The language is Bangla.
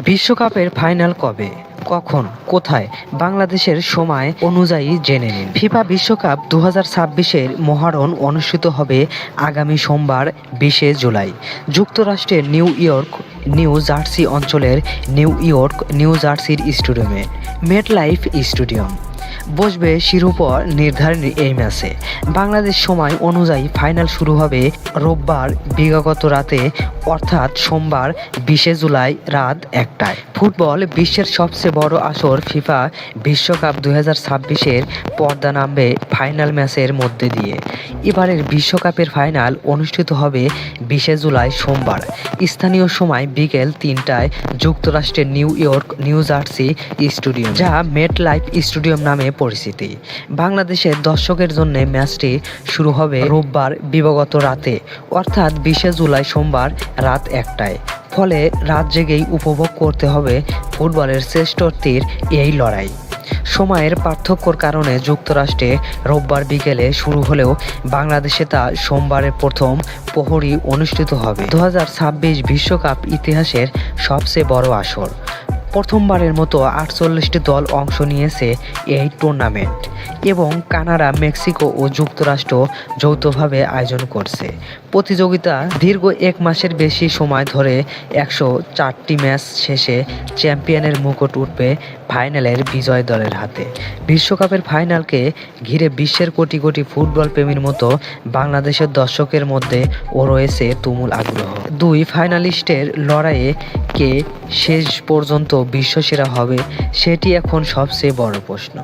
বিশ্বকাপের ফাইনাল কবে, কখন, কোথায়? বাংলাদেশের সময় অনুযায়ী জেনে নিন। ফিফা বিশ্বকাপ 2026-এর মহারণ অনুষ্ঠিত হবে আগামী সোমবার 20শে জুলাই যুক্তরাষ্ট্রের নিউ জার্সি অঞ্চলের নিউ জার্সির স্টেডিয়ামে মেটলাইফ স্টেডিয়াম বসবে শিরোপা নির্ধারণী এই ম্যাচে। বাংলাদেশ সময় অনুযায়ী ফাইনাল শুরু হবে রোববার দিবাগত রাতে অর্থাৎ সোমবার 20শে জুলাই রাত 1টায়। ফুটবল বিশ্বের সবচেয়ে বড় আসর ফিফা বিশ্বকাপ 2026-এর পর্দা নামবে ফাইনাল ম্যাচের মধ্যে দিয়ে। এবারের বিশ্বকাপের ফাইনাল অনুষ্ঠিত হবে 20শে জুলাই সোমবার স্থানীয় সময় বিকেল 3টায় যুক্তরাষ্ট্রের নিউ জার্সি স্টেডিয়াম, যা মেটলাইফ স্টেডিয়াম নামে পরিচিতি। বাংলাদেশের দর্শকের জন্য ম্যাচটি শুরু হবে রোববার দিবাগত রাতে অর্থাৎ 20শে জুলাই সোমবার রাত 1টায়। ফলে রাত জেগেই উপভোগ করতে হবে ফুটবলের শ্রেষ্ঠত্বের এই লড়াই। সময়ের পার্থক্যর কারণে যুক্তরাষ্ট্রে রোববার বিকেলে শুরু হলেও বাংলাদেশে তা সোমবারের প্রথম প্রহরী অনুষ্ঠিত হবে। 2026 বিশ্বকাপ ইতিহাসের সবচেয়ে বড় আসর। প্রথমবারের মতো 48টি দল অংশ নিয়েছে এই টুর্নামেন্ট এবং কানাডা, মেক্সিকো ও যুক্তরাষ্ট্র যৌথভাবে আয়োজন করছে। প্রতিযোগিতা দীর্ঘ 1 মাসের বেশি সময় ধরে 104টি ম্যাচ শেষে চ্যাম্পিয়নের মুকুট উঠবে ফাইনালের বিজয় দলের হাতে। বিশ্বকাপের ফাইনালকে ঘিরে বিশ্বের কোটি কোটি ফুটবল প্রেমীর মতো বাংলাদেশের দর্শকের মধ্যে ও রয়েছে তুমুল আগ্রহ। দুই ফাইনালিস্টের লড়াইয়ে কে শেষ পর্যন্ত বিশ্বসেরা হবে সেটি এখন সবচেয়ে বড় প্রশ্ন।